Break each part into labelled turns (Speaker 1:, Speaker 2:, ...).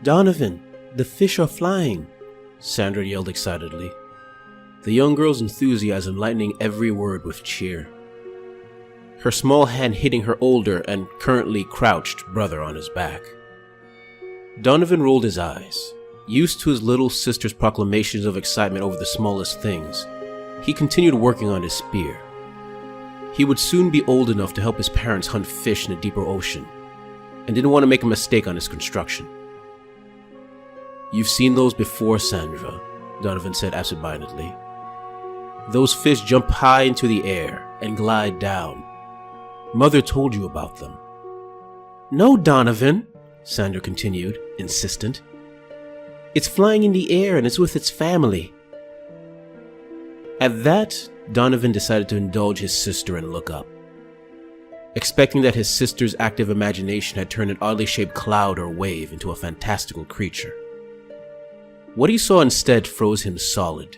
Speaker 1: "Donovan, the fish are flying," Sandra yelled excitedly, the young girl's enthusiasm lightening every word with cheer. Her small hand hitting her older and currently crouched brother on his back. Donovan rolled his eyes. Used to his little sister's proclamations of excitement over the smallest things, he continued working on his spear. He would soon be old enough to help his parents hunt fish in a deeper ocean, and didn't want to make a mistake on his construction. "You've seen those before, Sandra," Donovan said absentmindedly. "Those fish jump high into the air and glide down. Mother told you about them." "No, Donovan," Sandra continued, insistent. "It's flying in the air and it's with its family." At that, Donovan decided to indulge his sister and look up, expecting that his sister's active imagination had turned an oddly shaped cloud or wave into a fantastical creature. What he saw instead froze him solid.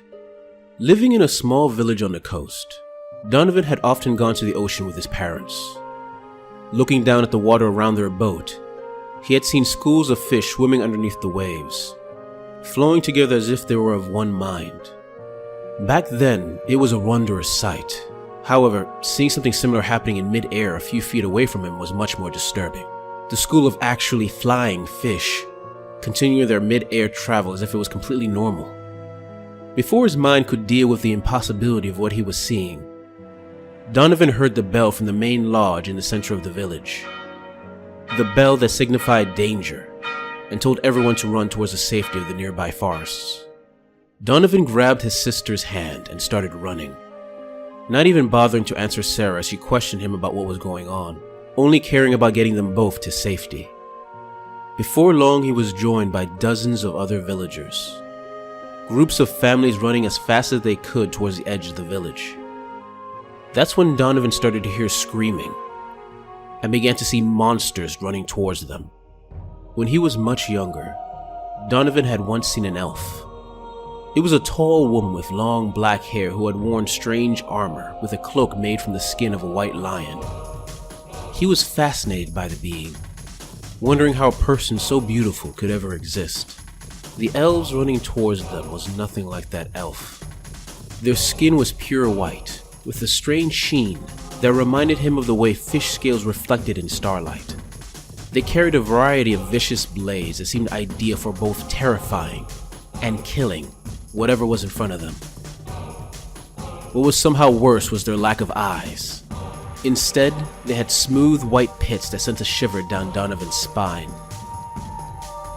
Speaker 1: Living in a small village on the coast, Donovan had often gone to the ocean with his parents. Looking down at the water around their boat, he had seen schools of fish swimming underneath the waves, flowing together as if they were of one mind. Back then, it was a wondrous sight. However, seeing something similar happening in mid-air a few feet away from him was much more disturbing. The school of actually flying fish, continuing their mid-air travel as if it was completely normal. Before his mind could deal with the impossibility of what he was seeing, Donovan heard the bell from the main lodge in the center of the village. The bell that signified danger and told everyone to run towards the safety of the nearby forests. Donovan grabbed his sister's hand and started running, not even bothering to answer Sarah as she questioned him about what was going on, only caring about getting them both to safety. Before long, he was joined by dozens of other villagers, groups of families running as fast as they could towards the edge of the village. That's when Donovan started to hear screaming and began to see monsters running towards them. When he was much younger, Donovan had once seen an elf. It was a tall woman with long black hair who had worn strange armor with a cloak made from the skin of a white lion. He was fascinated by the being, wondering how a person so beautiful could ever exist. The elves running towards them was nothing like that elf. Their skin was pure white, with a strange sheen that reminded him of the way fish scales reflected in starlight. They carried a variety of vicious blades that seemed ideal for both terrifying and killing whatever was in front of them. What was somehow worse was their lack of eyes. Instead, they had smooth white pits that sent a shiver down Donovan's spine.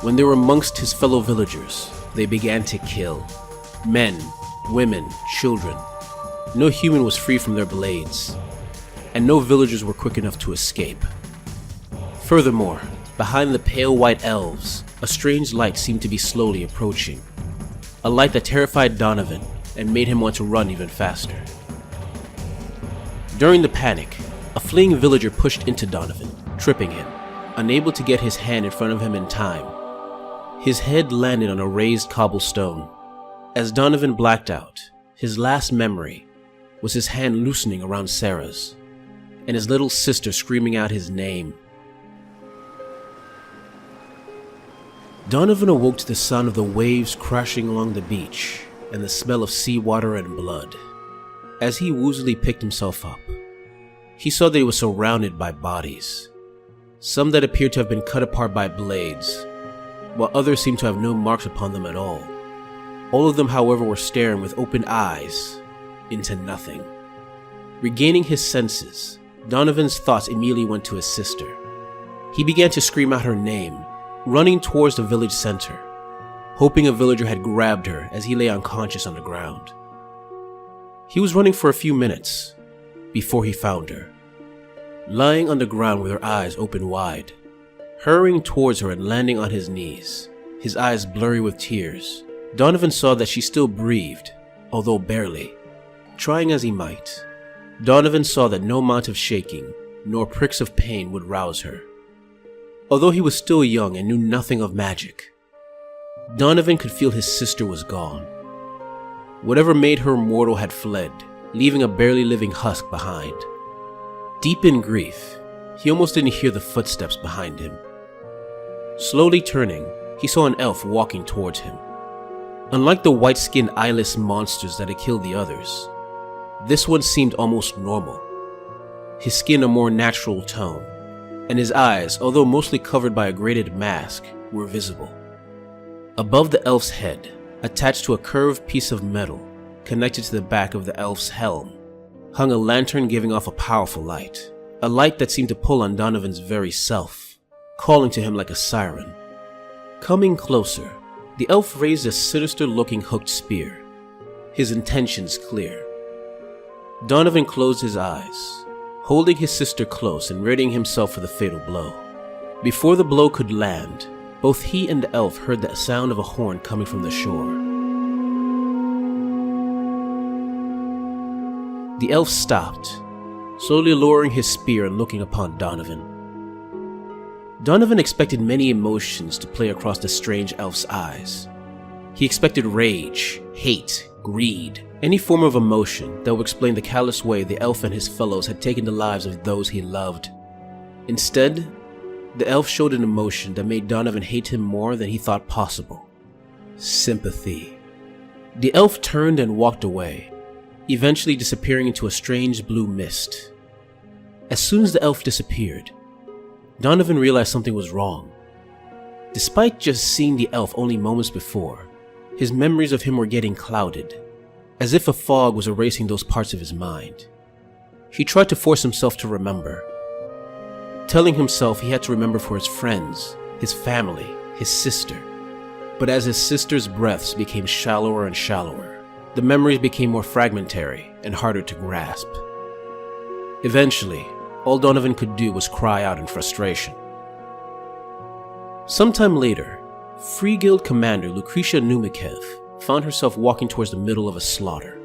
Speaker 1: When they were amongst his fellow villagers, they began to kill. Men, women, children. No human was free from their blades, and no villagers were quick enough to escape. Furthermore, behind the pale white elves, a strange light seemed to be slowly approaching. A light that terrified Donovan and made him want to run even faster. During the panic, a fleeing villager pushed into Donovan, tripping him, unable to get his hand in front of him in time. His head landed on a raised cobblestone. As Donovan blacked out, his last memory was his hand loosening around Sarah's, and his little sister screaming out his name. Donovan awoke to the sound of the waves crashing along the beach and the smell of seawater and blood. As he woozily picked himself up, he saw that he was surrounded by bodies, some that appeared to have been cut apart by blades, while others seemed to have no marks upon them at all. All of them, however, were staring with open eyes into nothing. Regaining his senses, Donovan's thoughts immediately went to his sister. He began to scream out her name, running towards the village center, hoping a villager had grabbed her as he lay unconscious on the ground. He was running for a few minutes before he found her, lying on the ground with her eyes open wide. Hurrying towards her and landing on his knees, his eyes blurry with tears, Donovan saw that she still breathed, although barely. Trying as he might, Donovan saw that no amount of shaking nor pricks of pain would rouse her. Although he was still young and knew nothing of magic, Donovan could feel his sister was gone. Whatever made her mortal had fled, leaving a barely living husk behind. Deep in grief, he almost didn't hear the footsteps behind him. Slowly turning, he saw an elf walking towards him. Unlike the white-skinned eyeless monsters that had killed the others, this one seemed almost normal. His skin a more natural tone, and his eyes, although mostly covered by a grated mask, were visible. Above the elf's head, attached to a curved piece of metal connected to the back of the elf's helm, hung a lantern giving off a powerful light, a light that seemed to pull on Donovan's very self, calling to him like a siren. Coming closer, the elf raised a sinister-looking hooked spear, his intentions clear. Donovan closed his eyes, holding his sister close and readying himself for the fatal blow. Before the blow could land, both he and the elf heard the sound of a horn coming from the shore. The elf stopped, slowly lowering his spear and looking upon Donovan. Donovan expected many emotions to play across the strange elf's eyes. He expected rage, hate, greed, any form of emotion that would explain the callous way the elf and his fellows had taken the lives of those he loved. Instead, the elf showed an emotion that made Donovan hate him more than he thought possible. Sympathy. The elf turned and walked away, eventually disappearing into a strange blue mist. As soon as the elf disappeared, Donovan realized something was wrong. Despite just seeing the elf only moments before, his memories of him were getting clouded, as if a fog was erasing those parts of his mind. He tried to force himself to remember, telling himself he had to remember for his friends, his family, his sister. But as his sister's breaths became shallower and shallower, the memories became more fragmentary and harder to grasp. Eventually, all Donovan could do was cry out in frustration. Sometime later, Free Guild commander Lucretia Numikev found herself walking towards the middle of a slaughter.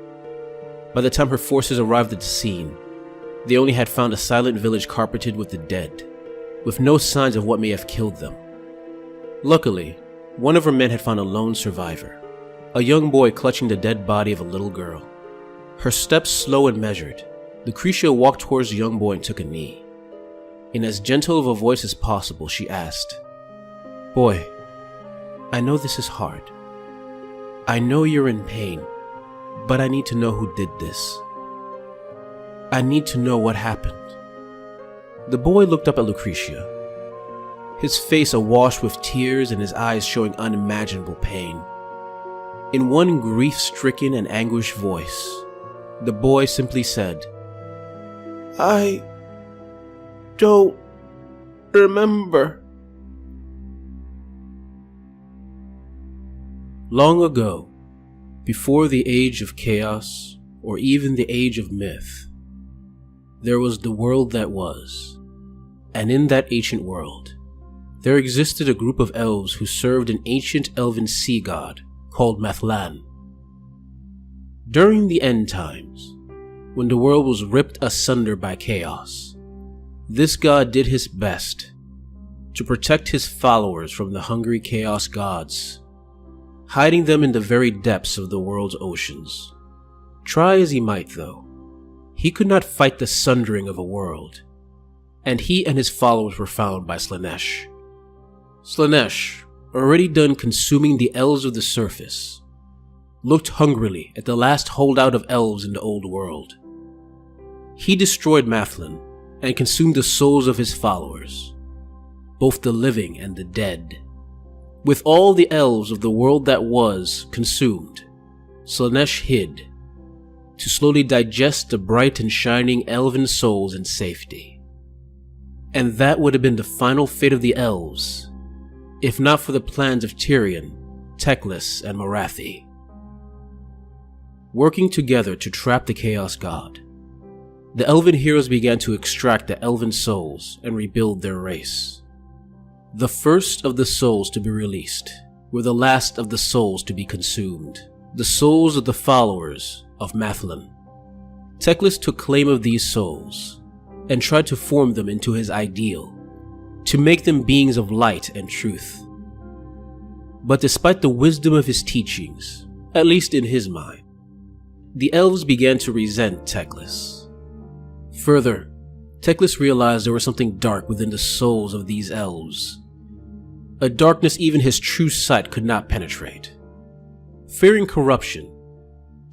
Speaker 1: By the time her forces arrived at the scene, they only had found a silent village carpeted with the dead, with no signs of what may have killed them. Luckily, one of her men had found a lone survivor, a young boy clutching the dead body of a little girl. Her steps slow and measured, Lucretia walked towards the young boy and took a knee. In as gentle of a voice as possible, she asked, "Boy, I know this is hard. I know you're in pain, but I need to know who did this. I need to know what happened." The boy looked up at Lucretia, his face awash with tears and his eyes showing unimaginable pain. In one grief-stricken and anguished voice, the boy simply said, "I don't remember." Long ago, before the age of chaos or even the age of myth, there was the world that was, and in that ancient world, there existed a group of elves who served an ancient elven sea god called Mathlan. During the end times, when the world was ripped asunder by chaos, this god did his best to protect his followers from the hungry chaos gods, hiding them in the very depths of the world's oceans. Try as he might, though, he could not fight the sundering of a world, and he and his followers were found by Slaanesh. Slaanesh, already done consuming the elves of the surface, looked hungrily at the last holdout of elves in the old world. He destroyed Mathlan and consumed the souls of his followers, both the living and the dead. With all the elves of the world that was consumed, Slaanesh hid, to slowly digest the bright and shining elven souls in safety. And that would have been the final fate of the elves, if not for the plans of Tyrion, Teclis, and Morathi. Working together to trap the Chaos God, the elven heroes began to extract the elven souls and rebuild their race. The first of the souls to be released were the last of the souls to be consumed, the souls of the followers of Mathlan. Teclis took claim of these souls and tried to form them into his ideal, to make them beings of light and truth. But despite the wisdom of his teachings, at least in his mind, the elves began to resent Teclis. Further, Teclis realized there was something dark within the souls of these elves, a darkness even his true sight could not penetrate. Fearing corruption,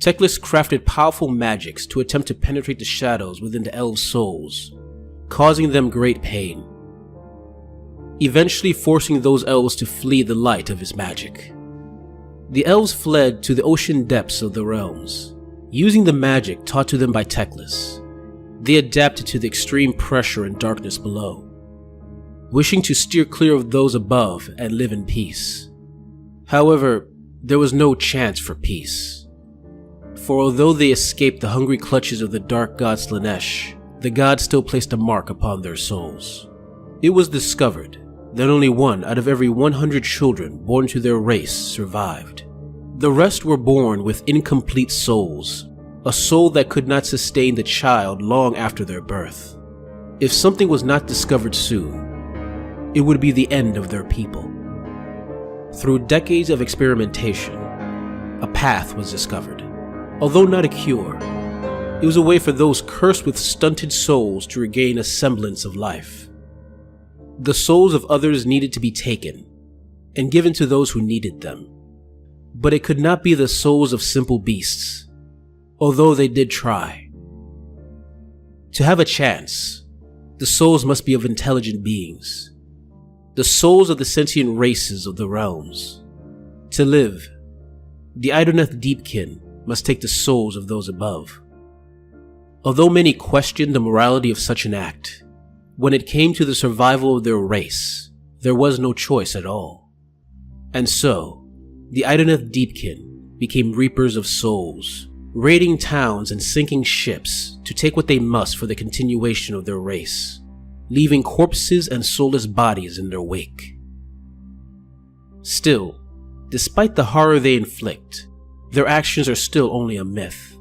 Speaker 1: Teclis crafted powerful magics to attempt to penetrate the shadows within the elves' souls, causing them great pain, eventually forcing those elves to flee the light of his magic. The elves fled to the ocean depths of the realms. Using the magic taught to them by Teclis, they adapted to the extreme pressure and darkness below, wishing to steer clear of those above and live in peace. However, there was no chance for peace. For although they escaped the hungry clutches of the dark god Slanesh, the god still placed a mark upon their souls. It was discovered that only 1 out of every 100 children born to their race survived. The rest were born with incomplete souls, a soul that could not sustain the child long after their birth. If something was not discovered soon, it would be the end of their people. Through decades of experimentation, a path was discovered. Although not a cure, it was a way for those cursed with stunted souls to regain a semblance of life. The souls of others needed to be taken and given to those who needed them. But it could not be the souls of simple beasts, although they did try. To have a chance, the souls must be of intelligent beings, the souls of the sentient races of the realms. To live, the Idoneth Deepkin must take the souls of those above. Although many questioned the morality of such an act, when it came to the survival of their race, there was no choice at all. And so, the Idoneth Deepkin became reapers of souls, raiding towns and sinking ships to take what they must for the continuation of their race, leaving corpses and soulless bodies in their wake. Still, despite the horror they inflict, their actions are still only a myth.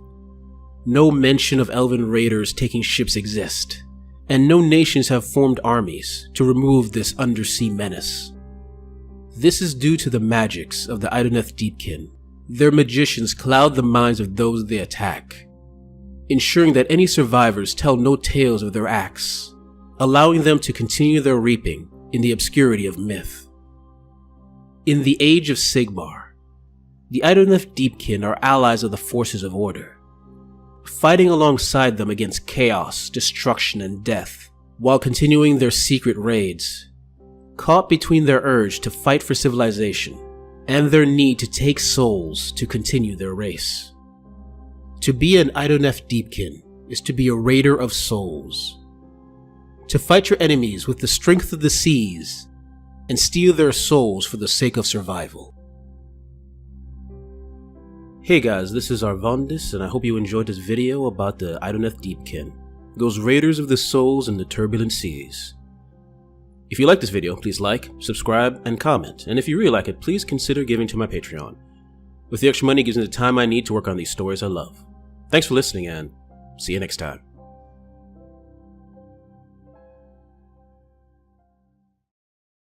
Speaker 1: No mention of elven raiders taking ships exist, and no nations have formed armies to remove this undersea menace. This is due to the magics of the Idoneth Deepkin. Their magicians cloud the minds of those they attack, ensuring that any survivors tell no tales of their acts, allowing them to continue their reaping in the obscurity of myth. In the age of Sigmar, the Idoneth Deepkin are allies of the forces of order, fighting alongside them against chaos, destruction, and death, while continuing their secret raids, caught between their urge to fight for civilization and their need to take souls to continue their race. To be an Idoneth Deepkin is to be a raider of souls, to fight your enemies with the strength of the seas and steal their souls for the sake of survival. Hey guys, this is Arvandus, and I hope you enjoyed this video about the Idoneth Deepkin, those raiders of the souls in the turbulent seas. If you like this video, please like, subscribe, and comment, and if you really like it, please consider giving to my Patreon. With the extra money, it gives me the time I need to work on these stories I love. Thanks for listening, and see you next time.